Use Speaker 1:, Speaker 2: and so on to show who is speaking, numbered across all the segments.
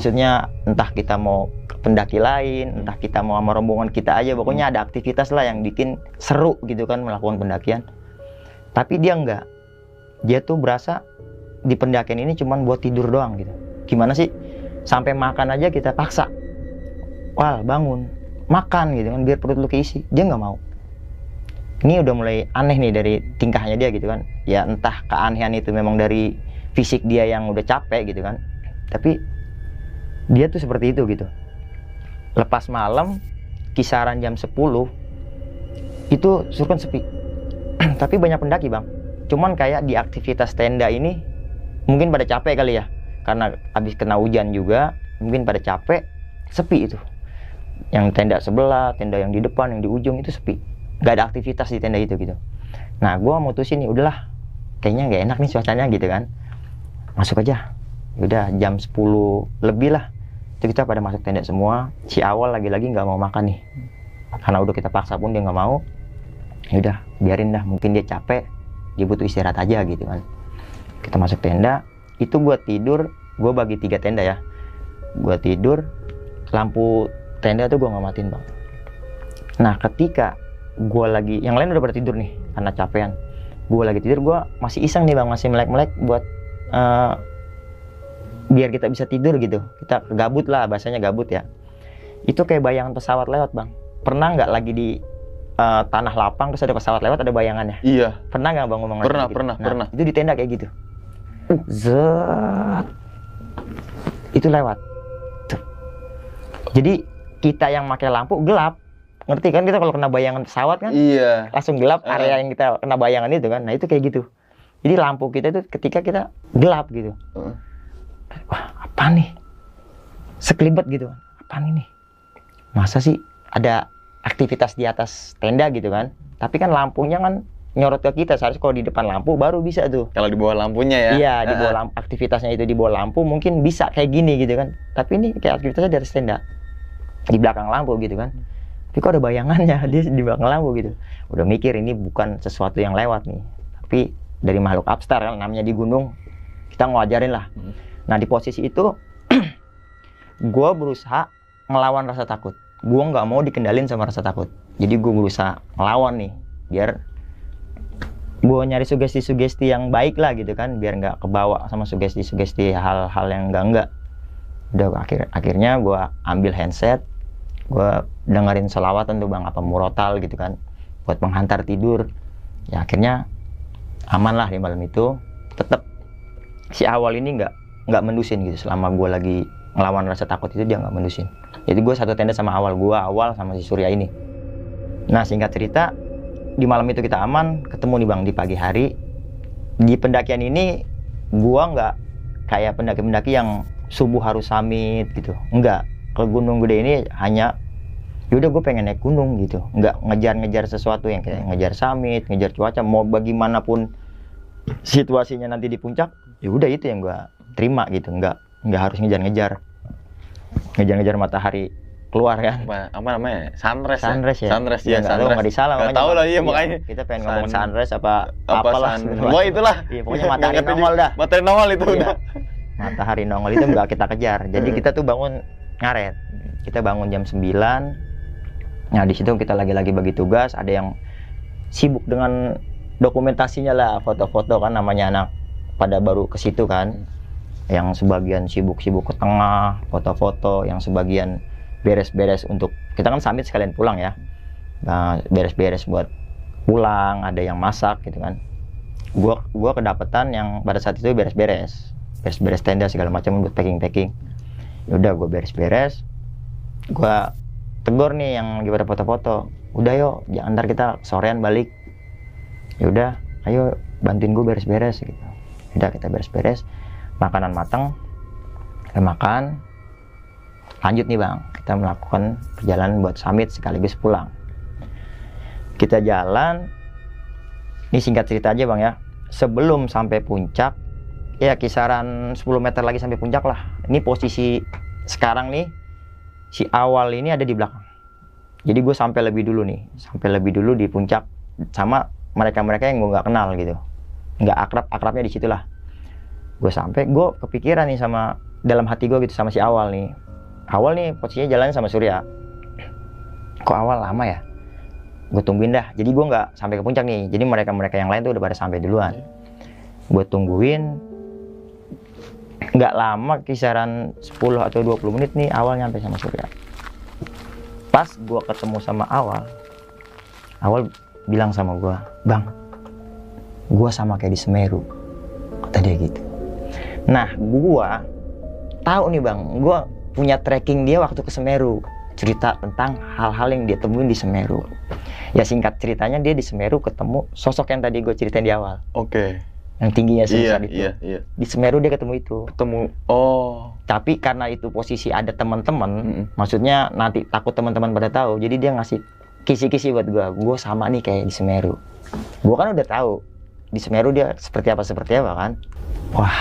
Speaker 1: Maksudnya entah kita mau ke pendaki lain, entah kita mau sama rombongan kita aja, pokoknya ada aktivitas lah yang bikin seru gitu kan melakukan pendakian. Tapi dia enggak. Dia tuh berasa di pendakian ini cuman buat tidur doang gitu. Gimana sih? Sampai makan aja kita paksa. Wah, bangun, makan gitu kan biar perut lu keisi. Dia nggak mau. Ini udah mulai aneh nih dari tingkahnya dia gitu kan. Ya entah keanehan itu memang dari fisik dia yang udah capek gitu kan. Tapi dia tuh seperti itu gitu. Lepas malam kisaran jam 10 itu Surken sepi. Tapi banyak pendaki bang. Cuman kayak di aktivitas tenda ini mungkin pada capek kali ya. Karena habis kena hujan juga, mungkin pada capek, sepi itu. Yang tenda sebelah, tenda yang di depan, yang di ujung itu sepi. Gak ada aktivitas di tenda itu gitu. Nah gua mutusin nih, udahlah kayaknya gak enak nih cuacanya gitu kan. Masuk aja. Udah jam 10 lebih lah. Itu kita pada masuk tenda semua. Si awal lagi-lagi nggak mau makan nih, karena udah kita paksa pun dia nggak mau. Udah biarin dah, mungkin dia capek, dia butuh istirahat aja gitu kan. Kita masuk tenda, itu gua tidur, gua bagi 3 tenda ya. Gua tidur, lampu tenda tuh gua nggak matiin bang. Nah ketika gua lagi, yang lain udah pada tidur nih karena capean, gua lagi tidur, gua masih iseng nih bang, masih melek-melek buat biar kita bisa tidur gitu. Kita gabut lah, bahasanya gabut ya. Itu kayak bayangan pesawat lewat bang. Pernah nggak lagi di tanah lapang terus ada pesawat lewat, ada bayangannya?
Speaker 2: Iya.
Speaker 1: Pernah nggak bang ngomong
Speaker 2: Pernah,
Speaker 1: gitu?
Speaker 2: pernah.
Speaker 1: Itu di tenda kayak gitu. Zet. Itu lewat. Tuh. Jadi kita yang pakai lampu gelap. Ngerti kan kita kalau kena bayangan pesawat kan?
Speaker 2: Iya.
Speaker 1: Langsung gelap area yang kita kena bayangan itu kan. Nah itu kayak gitu. Jadi lampu kita itu ketika kita gelap gitu. Wah, apa nih? Sekelibet gitu. Apaan ini? Masa sih ada aktivitas di atas tenda gitu kan? Tapi kan lampunya kan nyorot ke kita. Seharusnya kalau di depan lampu baru bisa tuh.
Speaker 2: Kalau di bawah lampunya ya?
Speaker 1: Iya, di bawah lampu, aktivitasnya itu di bawah lampu mungkin bisa kayak gini gitu kan. Tapi ini kayak aktivitasnya di atas tenda. Di belakang lampu gitu kan. Tapi kok ada bayangannya dia di belakang lampu gitu. Udah mikir ini bukan sesuatu yang lewat nih. Tapi dari makhluk abstrak kan, namanya di gunung. Kita ngajarin lah. Nah di posisi itu gue berusaha ngelawan rasa takut. Gue nggak mau dikendalin sama rasa takut. Jadi gue berusaha ngelawan nih, biar gue nyari sugesti-sugesti yang baik lah gitu kan, biar nggak kebawa sama sugesti-sugesti hal-hal yang enggak. Udah akhirnya gue ambil handset, gue dengerin selawatan tuh bang, apa murotal gitu kan, buat menghantar tidur. Ya akhirnya aman lah di malam itu. Tetap si awal ini nggak mendusin gitu. Selama gue lagi ngelawan rasa takut itu dia nggak mendusin. Jadi gue satu tenda sama awal sama si Surya ini. Nah singkat cerita, di malam itu kita aman, ketemu nih bang di pagi hari. Di pendakian ini gue nggak kayak pendaki-pendaki yang subuh harus summit gitu. Enggak, ke Gunung Gede ini hanya yaudah gue pengen naik gunung gitu. Nggak ngejar-ngejar sesuatu yang kayak ngejar summit, ngejar cuaca. Mau bagaimanapun situasinya nanti di puncak, ya udah itu yang gue terima gitu. Nggak harus ngejar-ngejar matahari keluar kan.
Speaker 2: Apa namanya? Sunrise ya?
Speaker 1: Sunrise ya.
Speaker 2: Sunrise.
Speaker 1: Nggak disalah.
Speaker 2: Nggak tahu lah, iya makanya.
Speaker 1: Kita pengen ngomong sunrise apalah.
Speaker 2: Wah itulah.
Speaker 1: Iya, pokoknya matahari nongol dah.
Speaker 2: Matahari nongol itu
Speaker 1: iya.
Speaker 2: udah.
Speaker 1: Matahari nongol itu nggak kita kejar. Jadi kita tuh bangun ngaret. Kita bangun jam 9. Nah di situ kita lagi-lagi bagi tugas. Ada yang sibuk dengan dokumentasinya lah, foto-foto kan, namanya anak pada baru ke situ kan. Yang sebagian sibuk-sibuk ke tengah, foto-foto, yang sebagian beres-beres untuk, kita kan summit sekalian pulang ya. Nah, beres-beres buat pulang, ada yang masak gitu kan. Gua kedapetan yang pada saat itu beres-beres tenda segala macam buat packing. Udah gua beres-beres. Gua tegur nih yang lagi pada foto-foto. Udah yuk, jangan ntar kita sorean balik. Ya udah, ayo bantuin gue beres-beres gitu. Udah kita beres-beres, makanan matang, kita makan, lanjut nih bang, kita melakukan perjalanan buat summit sekaligus pulang. Kita jalan, ini singkat cerita aja bang ya, sebelum sampai puncak, ya kisaran 10 meter lagi sampai puncak lah. Ini posisi sekarang nih, si awal ini ada di belakang. Jadi gue sampai lebih dulu di puncak sama mereka-mereka yang gue nggak kenal gitu, nggak akrabnya di situlah. Gue sampai, gue kepikiran nih sama dalam hati gue gitu sama si Awal nih. Awal nih posisinya jalannya sama Surya. Kok Awal lama ya? Gue tungguin dah. Jadi gue nggak sampai ke puncak nih. Jadi mereka yang lain tuh udah pada sampai duluan. Gue tungguin. Nggak lama, kisaran 10 atau 20 menit nih Awal nyampe sama Surya. Pas gue ketemu sama Awal bilang sama gue, "Bang, gue sama kayak di Semeru," kata dia gitu. Nah, gue tahu nih Bang, gue punya tracking dia waktu ke Semeru, cerita tentang hal-hal yang dia temuin di Semeru. Ya singkat ceritanya, dia di Semeru ketemu sosok yang tadi gue ceritain di awal,
Speaker 2: Oke.
Speaker 1: yang tingginya sebesar itu.
Speaker 2: Iya.
Speaker 1: Di Semeru dia ketemu itu.
Speaker 2: Oh.
Speaker 1: Tapi karena itu posisi ada teman-teman, maksudnya nanti takut teman-teman pada tahu, jadi dia ngasih kisi-kisi buat gue sama nih kayak di Semeru. Gue kan udah tahu di Semeru dia seperti apa kan. Wah,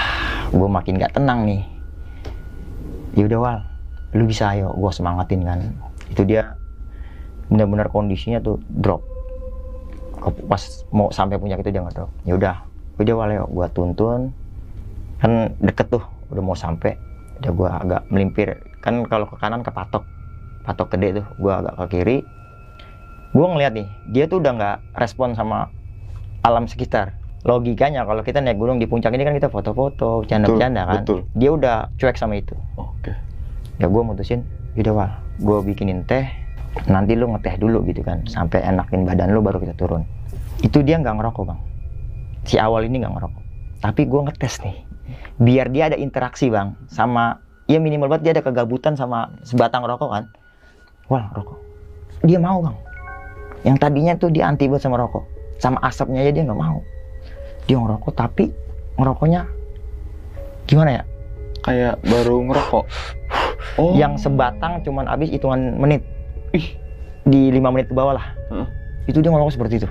Speaker 1: gue makin gak tenang nih. Ya udah Wal, lu bisa, ayo, gue semangatin kan. Itu dia benar-benar kondisinya tuh drop. Pas mau sampai puncak itu dia nggak drop. Ya udah Wal, ayo, gue tuntun. Kan deket tuh, udah mau sampai. Udah gue agak melimpir. Kan kalau ke kanan ke patok gede tuh, gue agak ke kiri. Gue ngeliat nih, dia tuh udah nggak respon sama alam sekitar. Logikanya kalau kita naik gunung di puncak ini kan kita foto-foto, bercanda-bercanda kan.
Speaker 2: Betul.
Speaker 1: Dia udah cuek sama itu.
Speaker 2: Oke.
Speaker 1: Ya gue mutusin, yaudah Wal, gue bikinin teh, nanti lu ngeteh dulu gitu kan, sampai enakin badan lu baru kita turun. Itu dia nggak ngerokok Bang. Si Awal ini nggak ngerokok. Tapi gue ngetes nih, biar dia ada interaksi Bang, sama, ya minimal banget dia ada kegabutan sama sebatang rokok kan. Wal, rokok. Dia mau Bang. Yang tadinya tuh dia anti banget sama rokok, sama asapnya aja dia nggak mau. Dia ngerokok, tapi ngerokoknya gimana ya?
Speaker 2: Kayak baru ngerokok. Oh.
Speaker 1: Yang sebatang cuman habis hitungan menit. Di 5 menit ke bawah lah. Itu dia ngerokok seperti itu.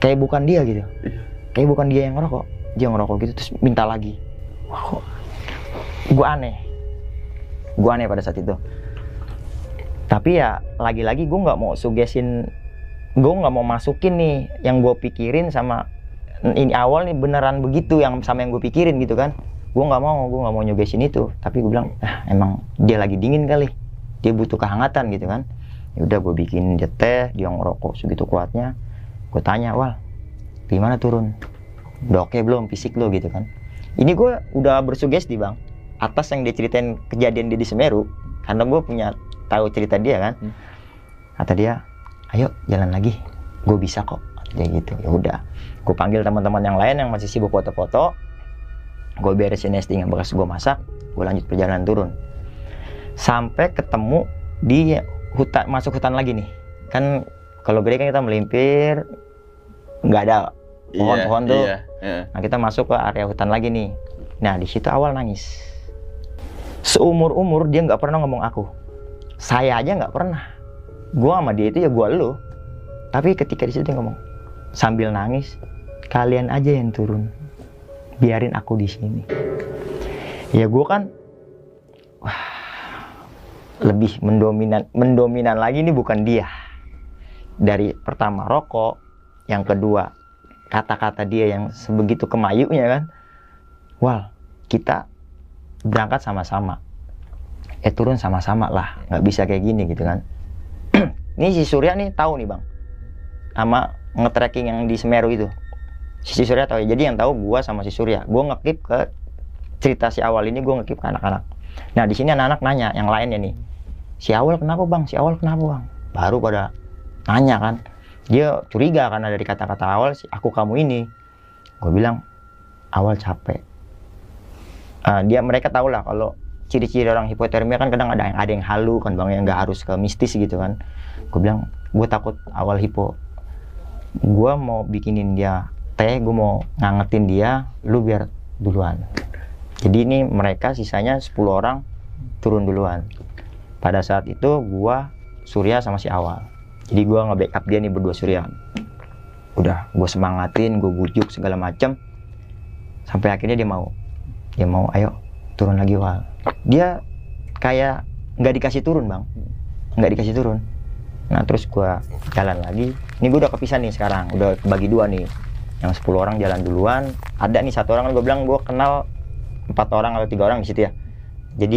Speaker 1: Kayak bukan dia gitu. Kayak bukan dia yang ngerokok. Dia ngerokok gitu terus minta lagi. Wah, kok gue aneh pada saat itu. Tapi ya lagi-lagi gue nggak mau sugesin, gue nggak mau masukin nih yang gue pikirin sama ini Awal nih beneran begitu yang sama yang gue pikirin gitu kan. Gue nggak mau nyugesin itu. Tapi gue bilang, emang dia lagi dingin kali, dia butuh kehangatan gitu kan. Ya udah gue bikinin dia teh, dia ngerokok segitu kuatnya. Gue tanya, Wal, gimana turun? Udah oke belum fisik lo gitu kan. Ini gue udah bersugesti Bang, atas yang dia ceritain kejadian dia di Semeru, karena gue punya tahu cerita dia kan. Kata dia, ayo jalan lagi, gue bisa kok. Kayak gitu. Ya udah, gue panggil teman-teman yang lain yang masih sibuk foto-foto. Gue beresin nesting yang bekas gue masak, gue lanjut perjalanan turun. Sampai ketemu di hutan, masuk hutan lagi nih. Kan kalau gede kan kita melimpir, nggak ada pohon-pohon tuh.
Speaker 2: Iya.
Speaker 1: Nah kita masuk ke area hutan lagi nih. Nah di situ Awal nangis. Seumur-umur dia nggak pernah ngomong aku. Saya aja nggak pernah. Gue sama dia itu ya gue lu. Tapi ketika di situ dia ngomong sambil nangis, kalian aja yang turun, biarin aku di sini. Ya gue kan, wah, lebih mendominan lagi nih bukan dia. Dari pertama rokok, yang kedua kata-kata dia yang sebegitu kemayunya kan. Wal, kita berangkat sama-sama, turun sama-sama lah, nggak bisa kayak gini gitu kan. Ini si Surya nih tahu nih Bang, sama nge-tracking yang di Semeru itu. Si Surya tahu ya. Jadi yang tahu gua sama si Surya. Gua nge-keep ke cerita si Awal ini, gua nge-keep ke anak-anak. Nah di sini anak-anak nanya yang lainnya nih, si Awal kenapa Bang? Si Awal kenapa Bang? Baru pada nanya kan. Dia curiga karena dari kata-kata Awal, si aku kamu ini. Gue bilang, Awal capek. Mereka tahu lah kalau ciri-ciri orang hipotermia kan kadang ada yang halu kan Bang, yang nggak harus ke mistis gitu kan. Gue bilang, gue takut Awal hipo. Gue mau bikinin dia teh, gue mau ngangetin dia, lu biar duluan. Jadi ini mereka sisanya 10 orang turun duluan. Pada saat itu gue, Surya sama si Awal. Jadi gue nge-backup dia nih berdua Surya. Udah gue semangatin, gue bujuk segala macam. Sampai akhirnya dia mau, ayo turun lagi Wal. Dia kayak nggak dikasih turun Bang, nggak dikasih turun. Nah terus gue jalan lagi. Ini gue udah kepisah nih sekarang, udah kebagi dua nih. Yang 10 orang jalan duluan. Ada nih 1 orang, gue bilang gue kenal 4 orang atau 3 orang di situ ya. Jadi